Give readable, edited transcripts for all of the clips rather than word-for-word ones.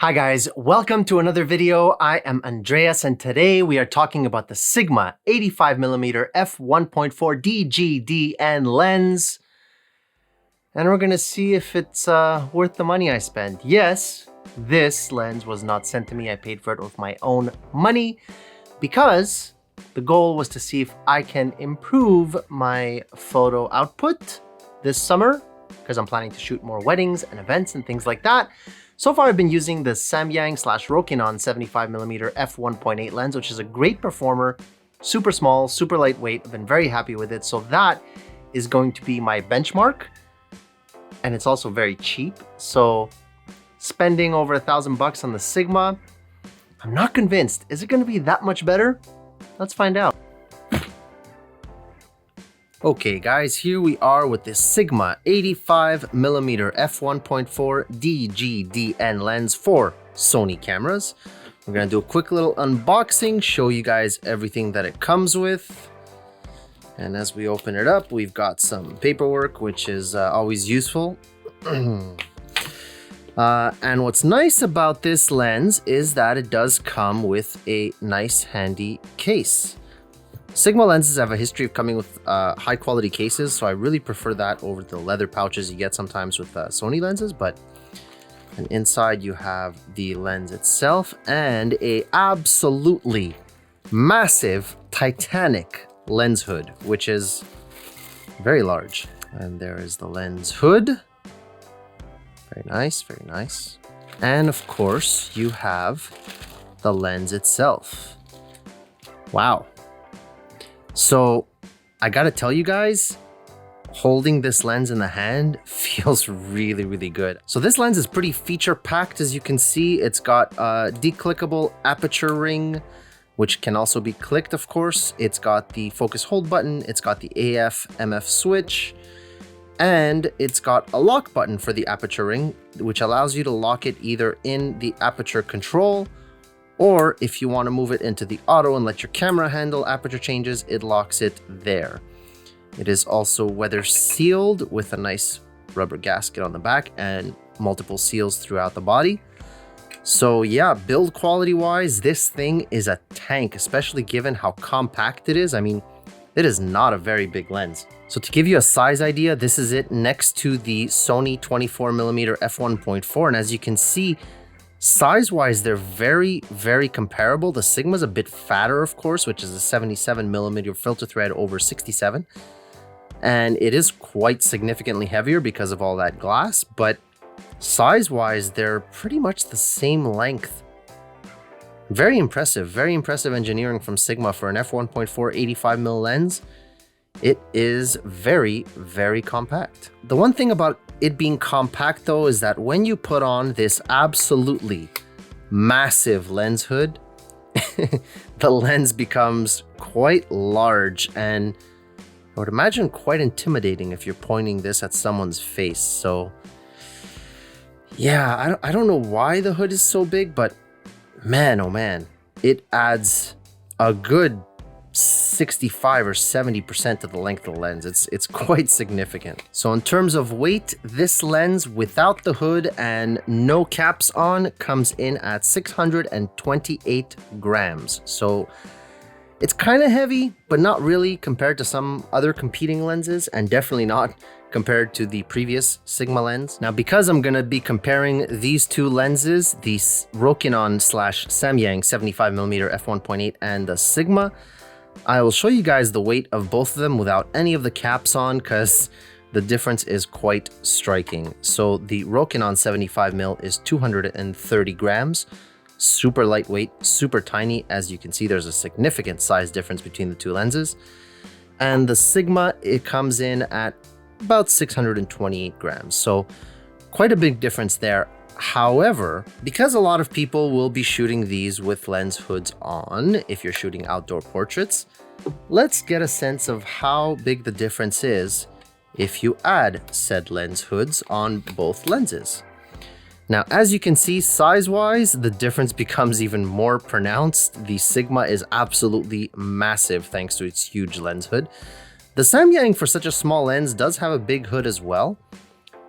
Hi guys, welcome to another video. I am Andreas and today we are talking about the Sigma 85mm f1.4 DGDN lens. And we're gonna see if it's worth the money I spent. Yes, this lens was not sent to me. I paid for it with my own money because the goal was to see if I can improve my photo output this summer because I'm planning to shoot more weddings and events and things like that. So far, I've been using the Samyang / Rokinon 75mm f1.8 lens, which is a great performer, super small, super lightweight. I've been very happy with it. So that is going to be my benchmark. And it's also very cheap. So spending over $1,000 on the Sigma, I'm not convinced. Is it going to be that much better? Let's find out. Okay guys, here we are with this Sigma 85mm f1.4 DGDN lens for Sony cameras. We're gonna do a quick little unboxing, show you guys everything that it comes with. And as we open it up, we've got some paperwork, which is always useful. And what's nice about this lens is that it does come with a nice handy case. Sigma lenses have a history of coming with high quality cases, so I really prefer that over the leather pouches you get sometimes with Sony lenses. And inside you have the lens itself and a absolutely massive Titanic lens hood, which is very large. And there is the lens hood. Very nice, very nice. And of course you have the lens itself. Wow. So I gotta tell you guys, holding this lens in the hand feels really, really good. So this lens is pretty feature packed. As you can see, it's got a declickable aperture ring, which can also be clicked, of course. It's got the focus hold button. It's got the AF MF switch, and it's got a lock button for the aperture ring, which allows you to lock it either in the aperture control, or if you want to move it into the auto and let your camera handle aperture changes, it locks it there. It is also weather sealed with a nice rubber gasket on the back and multiple seals throughout the body. So yeah, build quality wise, this thing is a tank, especially given how compact it is. I mean, it is not a very big lens. So to give you a size idea, this is it next to the Sony 24mm f1.4. And as you can see, size-wise, they're very, very comparable. The Sigma's a bit fatter, of course, which is a 77mm filter thread over 67. And it is quite significantly heavier because of all that glass, but size-wise, they're pretty much the same length. Very impressive engineering from Sigma for an f1.4 85mm lens. It is very, very compact. The one thing about it being compact though is that when you put on this absolutely massive lens hood, the lens becomes quite large and I would imagine quite intimidating if you're pointing this at someone's face. So yeah, I don't know why the hood is so big, but man, oh man, it adds a good 65 or 70% to the length of the lens. It's quite significant. So in terms of weight, this lens without the hood and no caps on comes in at 628 grams. So it's kind of heavy, but not really compared to some other competing lenses, and definitely not compared to the previous Sigma lens. Now, because I'm gonna be comparing these two lenses, the Rokinon / Samyang 75mm f1.8 and the Sigma, I will show you guys the weight of both of them without any of the caps on because the difference is quite striking. So the Rokinon 75mm is 230 grams, super lightweight, super tiny. As you can see, there's a significant size difference between the two lenses. And the Sigma, it comes in at about 628 grams. So quite a big difference there. However, because a lot of people will be shooting these with lens hoods on, if you're shooting outdoor portraits, let's get a sense of how big the difference is if you add said lens hoods on both lenses. Now, as you can see, size-wise, the difference becomes even more pronounced. The Sigma is absolutely massive thanks to its huge lens hood. The Samyang, for such a small lens, does have a big hood as well,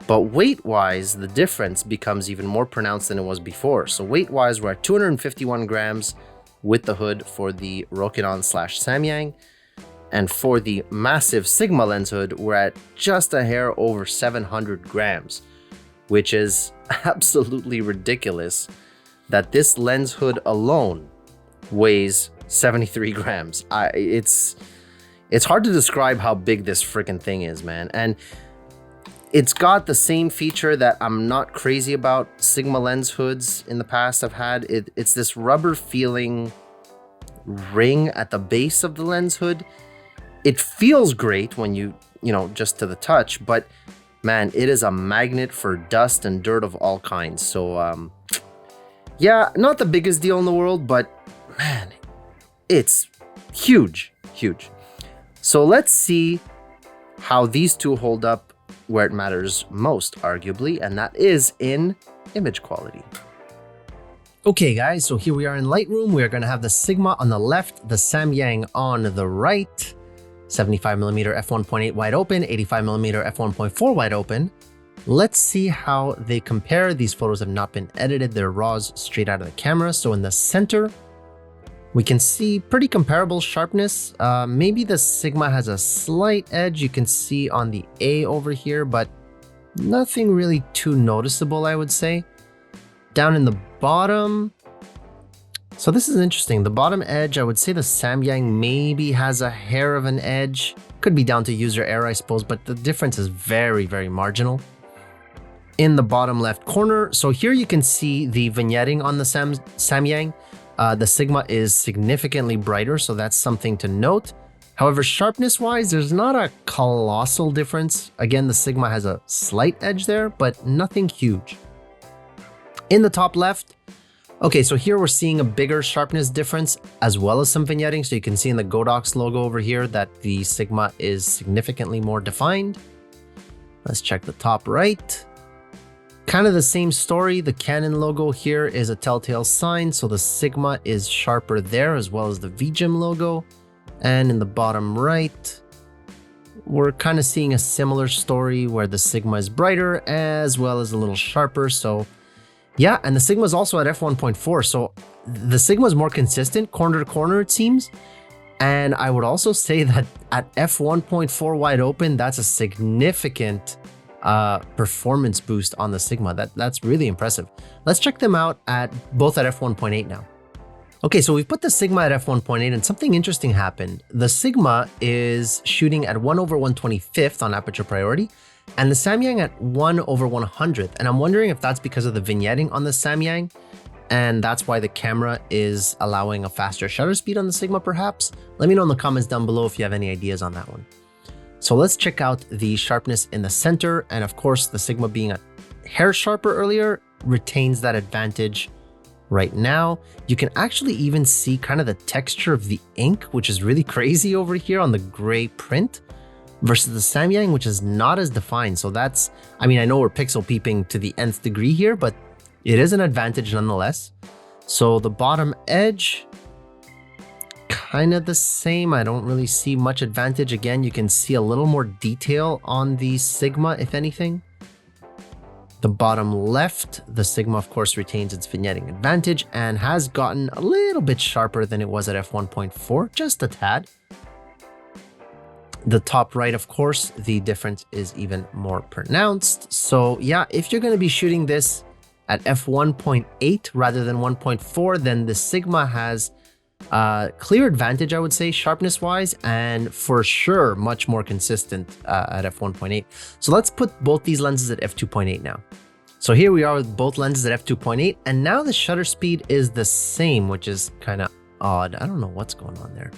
But weight-wise, the difference becomes even more pronounced than it was before. So weight-wise, we're at 251 grams with the hood for the Rokinon / Samyang. And for the massive Sigma lens hood, we're at just a hair over 700 grams, which is absolutely ridiculous that this lens hood alone weighs 73 grams. It's hard to describe how big this freaking thing is, man. And it's got the same feature that I'm not crazy about Sigma lens hoods in the past I've had. It's this rubber feeling ring at the base of the lens hood. It feels great when you know, just to the touch, but man, it is a magnet for dust and dirt of all kinds. So yeah, not the biggest deal in the world, but man, it's huge. So let's see how these two hold up where it matters most, arguably, and that is in image quality. Okay guys, so here we are in Lightroom. We are going to have the Sigma on the left, the Samyang on the right, 75mm f1.8 wide open, 85mm f1.4 wide open. Let's see how they compare. These photos have not been edited, they're raws straight out of the camera. So in the center, we can see pretty comparable sharpness. Maybe the Sigma has a slight edge you can see on the A over here, but nothing really too noticeable, I would say. Down in the bottom, so this is interesting. The bottom edge, I would say the Samyang maybe has a hair of an edge. Could be down to user error, I suppose, but the difference is very, very marginal. In the bottom left corner, so here you can see the vignetting on the Samyang. The Sigma is significantly brighter, so that's something to note. However, sharpness-wise, there's not a colossal difference. Again, the Sigma has a slight edge there, but nothing huge. In the top left, okay, so here we're seeing a bigger sharpness difference as well as some vignetting. So you can see in the Godox logo over here that the Sigma is significantly more defined. Let's check the top right. Kind of the same story. The Canon logo here is a telltale sign, so the Sigma is sharper there as well as the VGIM logo. And in the bottom right, we're kind of seeing a similar story where the Sigma is brighter as well as a little sharper. So yeah, and the Sigma is also at f1.4, so the Sigma is more consistent corner to corner, it seems. And I would also say that at f1.4 wide open, that's a significant performance boost on the Sigma. That's really impressive. Let's check them out both at f1.8 now. Okay, so we've put the Sigma at f1.8 and something interesting happened. The Sigma is shooting at 1/125th on aperture priority, and the Samyang at 1/100th. And I'm wondering if that's because of the vignetting on the Samyang, and that's why the camera is allowing a faster shutter speed on the Sigma perhaps. Let me know in the comments down below if you have any ideas on that one. So let's check out the sharpness in the center. And of course, the Sigma being a hair sharper earlier retains that advantage right now. You can actually even see kind of the texture of the ink, which is really crazy over here on the gray print, versus the Samyang, which is not as defined. So that's, I mean, I know we're pixel peeping to the nth degree here, but it is an advantage nonetheless. So the bottom edge, kind of the same. I don't really see much advantage. Again, you can see a little more detail on the Sigma, if anything. The bottom left, the Sigma, of course, retains its vignetting advantage and has gotten a little bit sharper than it was at f1.4, just a tad. The top right, of course, the difference is even more pronounced. So yeah, if you're going to be shooting this at f1.8 rather than 1.4, then the Sigma has clear advantage, I would say, sharpness wise, and for sure much more consistent at f1.8. So let's put both these lenses at f2.8 now. So here we are with both lenses at f2.8, and now the shutter speed is the same, which is kind of odd. I don't know what's going on there.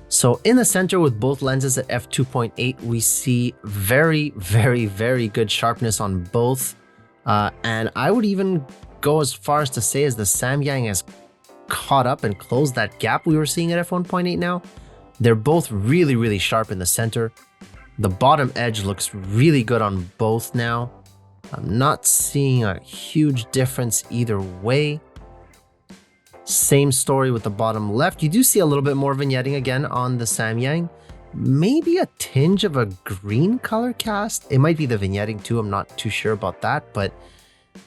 So in the center with both lenses at f2.8, we see very, very, very good sharpness on both. And I would even go as far as to say as the Samyang has caught up and closed that gap we were seeing at f1.8 now. They're both really, really sharp in the center. The bottom edge looks really good on both now. I'm not seeing a huge difference either way. Same story with the bottom left. You do see a little bit more vignetting again on the Samyang. maybe a tinge of a green color cast. It might be the vignetting too, I'm not too sure about that, but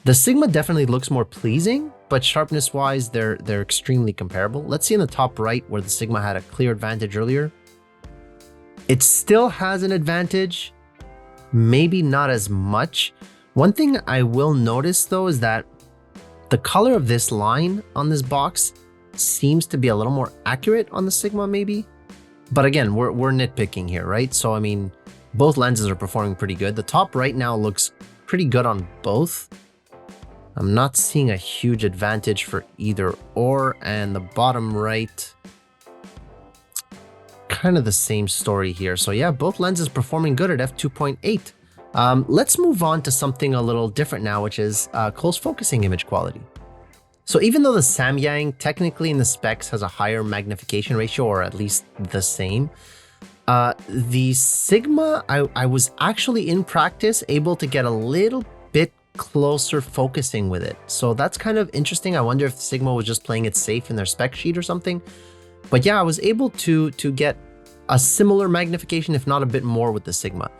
the Sigma definitely looks more pleasing, but sharpness wise, they're extremely comparable. Let's see in the top right where the Sigma had a clear advantage earlier. It still has an advantage, maybe not as much. One thing I will notice though is that the color of this line on this box seems to be a little more accurate on the Sigma maybe. But again, we're nitpicking here, right? So I mean, both lenses are performing pretty good. The top right now looks pretty good on both. I'm not seeing a huge advantage for either or, and the bottom right, kind of the same story here. So yeah, both lenses performing good at f2.8. Let's move on to something a little different now, which is close focusing image quality. So even though the Samyang technically in the specs has a higher magnification ratio, or at least the same, the Sigma, I was actually in practice able to get a little bit closer focusing with it. So that's kind of interesting. I wonder if the Sigma was just playing it safe in their spec sheet or something. But yeah, I was able to get a similar magnification, if not a bit more with the Sigma.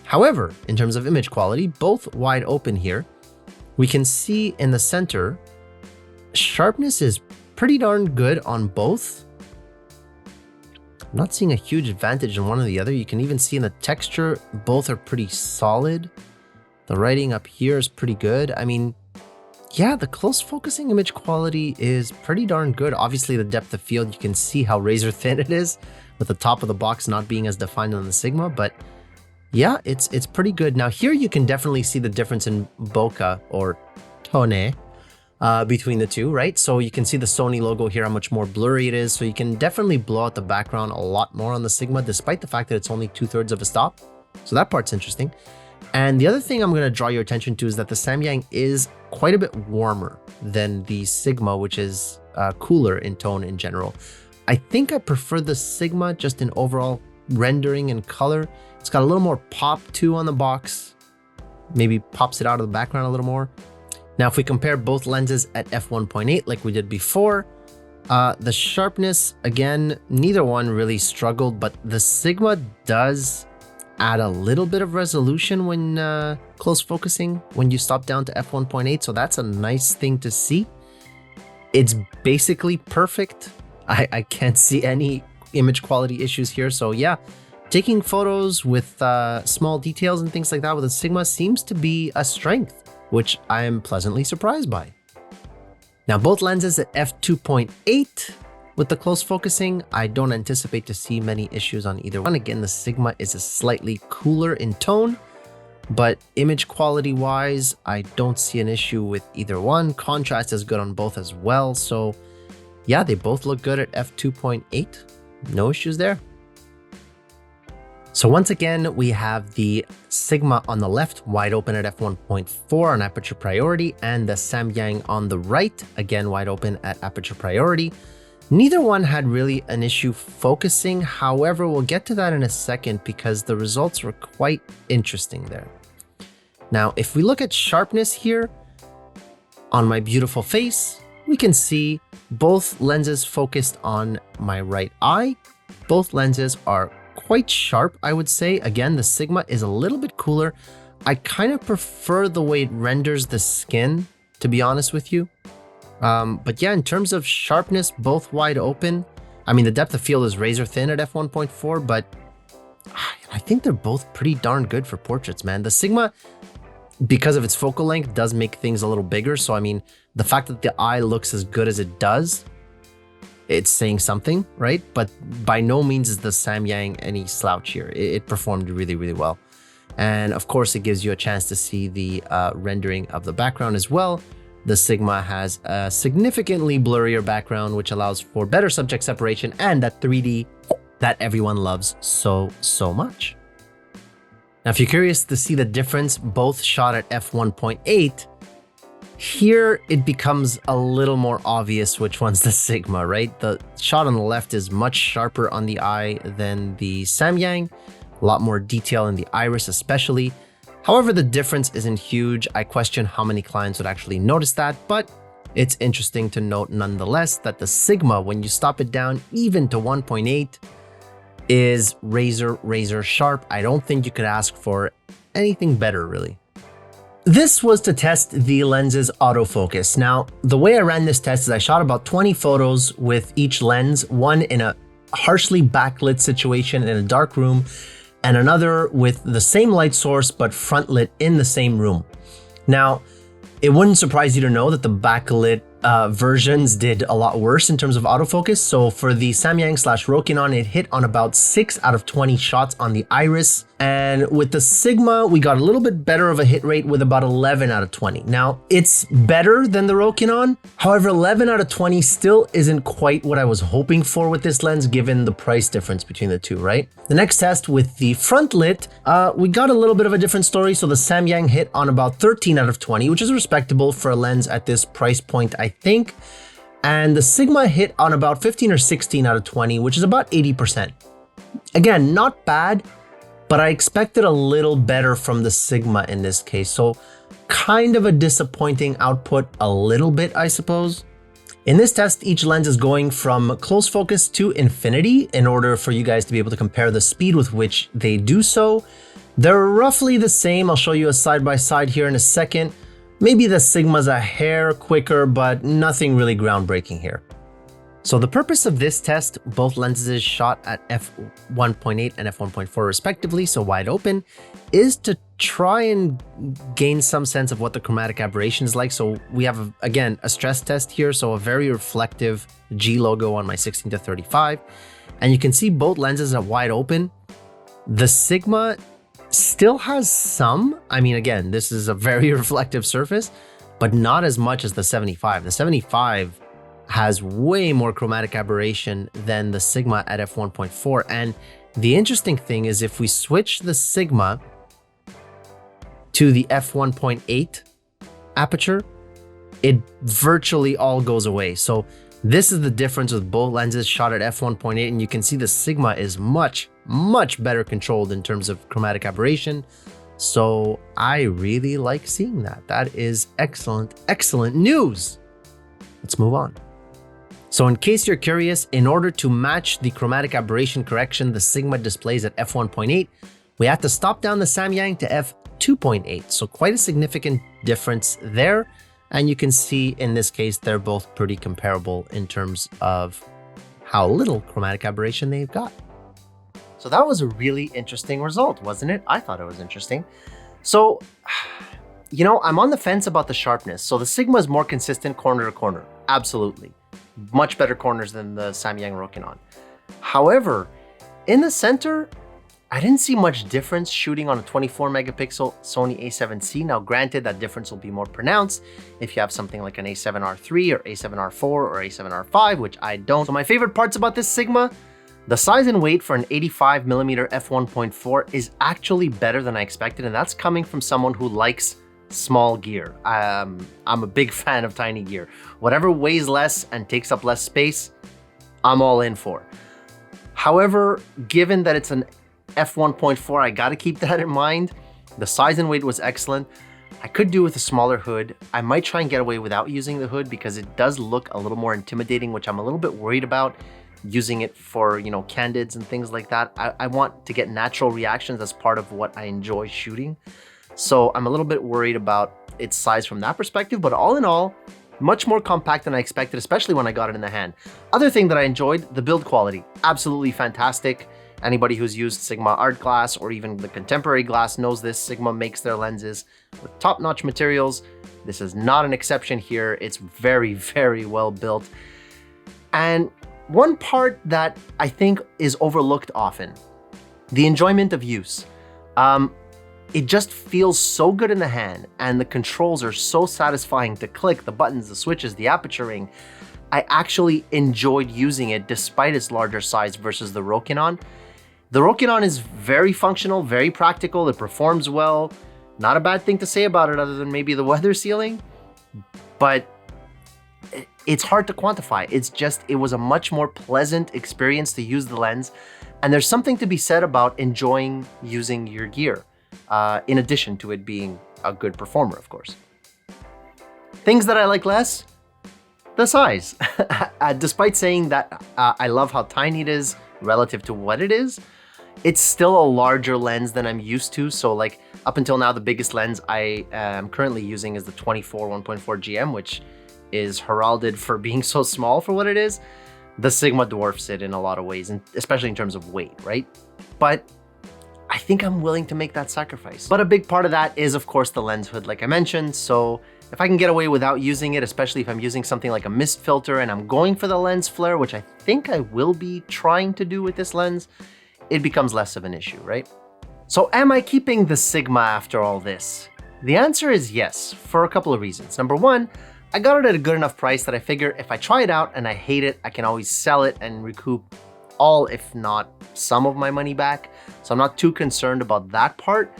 However, in terms of image quality, both wide open here, we can see in the center, sharpness is pretty darn good on both. I'm not seeing a huge advantage in one or the other. You can even see in the texture, both are pretty solid. The writing up here is pretty good. I mean, yeah, the close focusing image quality is pretty darn good. Obviously, the depth of field, you can see how razor thin it is with the top of the box not being as defined on the Sigma, but yeah, it's pretty good. Now here you can definitely see the difference in bokeh or tone between the two, right? So you can see the Sony logo here, how much more blurry it is. So you can definitely blow out the background a lot more on the Sigma, despite the fact that it's only 2/3 of a stop. So that part's interesting. And the other thing I'm going to draw your attention to is that the Samyang is quite a bit warmer than the Sigma, which is cooler in tone in general. I think I prefer the Sigma just in overall rendering and color. It's got a little more pop too on the box. Maybe pops it out of the background a little more. Now, if we compare both lenses at f1.8 like we did before, the sharpness, again, neither one really struggled, but the Sigma does add a little bit of resolution when close focusing, when you stop down to f1.8, so that's a nice thing to see. It's basically perfect. I can't see any image quality issues here, so yeah, taking photos with small details and things like that with a Sigma seems to be a strength, which I am pleasantly surprised by. Now, both lenses at f2.8 with the close focusing, I don't anticipate to see many issues on either one. Again, the Sigma is a slightly cooler in tone, but image quality wise, I don't see an issue with either one. Contrast is good on both as well. So yeah, they both look good at f2.8. No issues there. So once again, we have the Sigma on the left, wide open at f1.4 on aperture priority, and the Samyang on the right, again wide open at aperture priority. Neither one had really an issue focusing. However, we'll get to that in a second because the results were quite interesting there. Now, if we look at sharpness here on my beautiful face, we can see both lenses focused on my right eye. Both lenses are quite sharp, I would say. Again, the Sigma is a little bit cooler. I kind of prefer the way it renders the skin, to be honest with you. But yeah, in terms of sharpness, both wide open. I mean, the depth of field is razor thin at f1.4, but I think they're both pretty darn good for portraits, man. The Sigma, because of its focal length, does make things a little bigger. So, I mean, the fact that the eye looks as good as it does, it's saying something, right? But by no means is the Samyang any slouch here. It performed really, really well. And of course, it gives you a chance to see the rendering of the background as well. The Sigma has a significantly blurrier background, which allows for better subject separation and that 3D that everyone loves so much. Now, if you're curious to see the difference, both shot at f1.8, here it becomes a little more obvious which one's the Sigma, right? The shot on the left is much sharper on the eye than the Samyang, a lot more detail in the iris especially. However, the difference isn't huge. I question how many clients would actually notice that, but it's interesting to note nonetheless that the Sigma, when you stop it down even to 1.8, is razor sharp. I don't think you could ask for anything better, really. This was to test the lens's autofocus. Now, the way I ran this test is I shot about 20 photos with each lens, one in a harshly backlit situation in a dark room, and another with the same light source but front lit in the same room. Now, it wouldn't surprise you to know that the backlit versions did a lot worse in terms of autofocus. So for the Samyang/Rokinon, it hit on about 6 out of 20 shots on the iris. And with the Sigma, we got a little bit better of a hit rate with about 11 out of 20. Now, it's better than the Rokinon. However, 11 out of 20 still isn't quite what I was hoping for with this lens, given the price difference between the two, right? The next test with the front lit, we got a little bit of a different story. So the Samyang hit on about 13 out of 20, which is respectable for a lens at this price point, I think. And the Sigma hit on about 15 or 16 out of 20, which is about 80%. Again, not bad, but I expected a little better from the Sigma in this case. So kind of a disappointing output a little bit, I suppose. In this test, each lens is going from close focus to infinity in order for you guys to be able to compare the speed with which they do so. They're roughly the same. I'll show you a side-by-side here in a second. Maybe the Sigma's a hair quicker, but nothing really groundbreaking here. So the purpose of this test, both lenses shot at f1.8 and f1.4 respectively, so wide open, is to try and gain some sense of what the chromatic aberration is like. So we have, again, a stress test here, so a very reflective G logo on my 16-35. And you can see both lenses are wide open. The Sigma still has some. I mean, again, this is a very reflective surface, but not as much as the 75. The 75 has way more chromatic aberration than the Sigma at f1.4. And the interesting thing is if we switch the Sigma to the f1.8 aperture, it virtually all goes away. So this is the difference with both lenses shot at f1.8, and you can see the Sigma is much better controlled in terms of chromatic aberration. So I really like seeing that. That is excellent news. Let's move on. So in case you're curious, in order to match the chromatic aberration correction the Sigma displays at f1.8, we have to stop down the Samyang to f2.8. So quite a significant difference there. And you can see in this case, they're both pretty comparable in terms of how little chromatic aberration they've got. So that was a really interesting result, wasn't it? I thought it was interesting. So, you know, I'm on the fence about the sharpness. So the Sigma is more consistent corner to corner. Absolutely. Much better corners than the Samyang Rokinon. However, in the center, I didn't see much difference shooting on a 24 megapixel Sony a7C. Now, granted, that difference will be more pronounced if you have something like an a7R3 or a7R4 or a7R5, which I don't. So my favorite parts about this Sigma, the size and weight for an 85 millimeter f1.4 is actually better than I expected. And that's coming from someone who likes small gear. I'm a big fan of tiny gear. Whatever weighs less and takes up less space, I'm all in for. However, given that it's an f1.4, I gotta keep that in mind. The size and weight was excellent. I could do with a smaller hood. I might try and get away without using the hood because it does look a little more intimidating, which I'm a little bit worried about using it for, you know, candids and things like that. I want to get natural reactions as part of what I enjoy shooting. So I'm a little bit worried about its size from that perspective, but all in all, much more compact than I expected, especially when I got it in the hand. Other thing that I enjoyed, the build quality, absolutely fantastic. Anybody who's used Sigma art glass or even the contemporary glass knows this. Sigma makes their lenses with top-notch materials. This is not an exception here. It's very well built. And one part that I think is overlooked often, the enjoyment of use. It just feels so good in the hand, and the controls are so satisfying to click, the buttons, the switches, the aperturing. I actually enjoyed using it despite its larger size versus the Rokinon. The Rokinon is very functional, very practical, it performs well. Not a bad thing to say about it other than maybe the weather sealing, but it's hard to quantify. It's just, it was a much more pleasant experience to use the lens, and there's something to be said about enjoying using your gear. In addition to it being a good performer, of course. Things that I like less, the size. Despite saying that I love how tiny it is, relative to what it is, it's still a larger lens than I'm used to. So like up until now, the biggest lens I am currently using is the 24 1.4 GM, which is heralded for being so small for what it is. The Sigma dwarfs it in a lot of ways, and especially in terms of weight, right? But I think I'm willing to make that sacrifice. But a big part of that is, of course, the lens hood, like I mentioned. So if I can get away without using it, especially if I'm using something like a mist filter and I'm going for the lens flare, which I think I will be trying to do with this lens, it becomes less of an issue, right? So am I keeping the Sigma after all this? The answer is yes, for a couple of reasons. Number one, I got it at a good enough price that I figure if I try it out and I hate it, I can always sell it and recoup all, if not some of my money back. So I'm not too concerned about that part.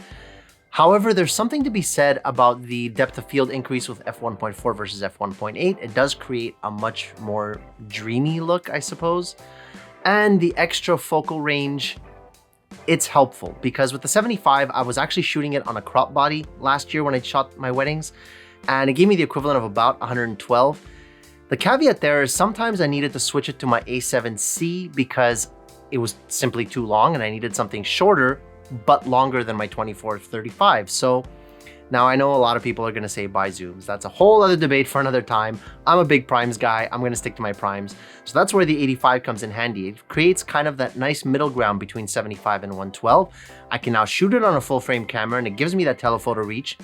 However, there's something to be said about the depth of field increase with f1.4 versus f1.8. It does create a much more dreamy look, I suppose. And the extra focal range, it's helpful because with the 75, I was actually shooting it on a crop body last year when I shot my weddings, and it gave me the equivalent of about 112. The caveat there is sometimes I needed to switch it to my A7C because it was simply too long and I needed something shorter, but longer than my 24-35. So now I know a lot of people are gonna say buy zooms. That's a whole other debate for another time. I'm a big primes guy. I'm gonna stick to my primes. So that's where the 85 comes in handy. It creates kind of that nice middle ground between 75 and 112. I can now shoot it on a full frame camera and it gives me that telephoto reach.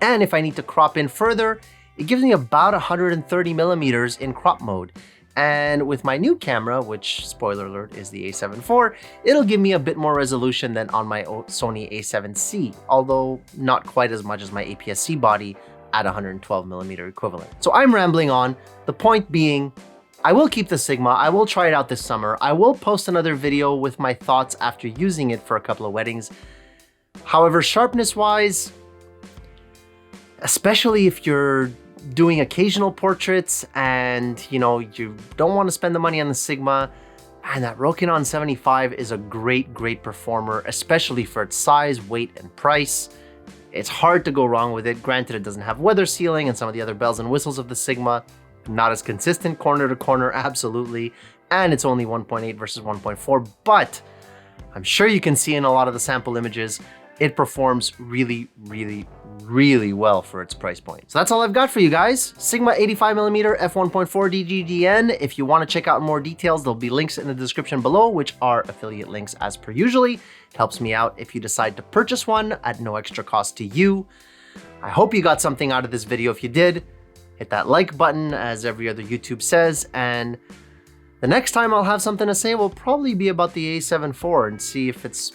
And if I need to crop in further, it gives me about 130 millimeters in crop mode. And with my new camera, which, spoiler alert, is the A7 IV, it'll give me a bit more resolution than on my Sony A7C, although not quite as much as my APS-C body at 112 millimeter equivalent. So I'm rambling on. The point being, I will keep the Sigma. I will try it out this summer. I will post another video with my thoughts after using it for a couple of weddings. However, sharpness-wise, especially if you're doing occasional portraits and you don't want to spend the money on the Sigma, and that Rokinon 75 is a great performer, especially for its size, weight, and price. It's hard to go wrong with it. Granted, it doesn't have weather sealing and some of the other bells and whistles of the Sigma. Not as consistent corner to corner, absolutely. And it's only 1.8 versus 1.4, but I'm sure you can see in a lot of the sample images, it performs really well for its price point. So that's all I've got for you guys. Sigma 85mm f1.4 DGDN. If you want to check out more details, there'll be links in the description below, which are affiliate links as per usually. It helps me out if you decide to purchase one at no extra cost to you. I hope you got something out of this video. If you did, hit that like button, as every other YouTube says, and the next time I'll have something to say will probably be about the A7 IV and see if it's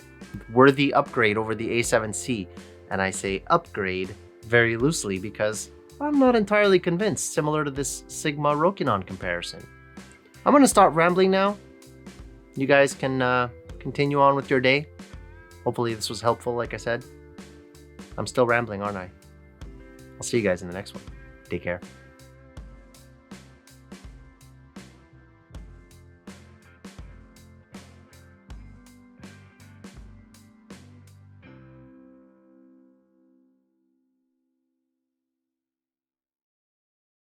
worthy upgrade over the A7C. And I say upgrade very loosely because I'm not entirely convinced, similar to this Sigma Rokinon comparison. I'm gonna stop rambling now. You guys can continue on with your day. Hopefully this was helpful, like I said. I'm still rambling, aren't I? I'll see you guys in the next one. Take care.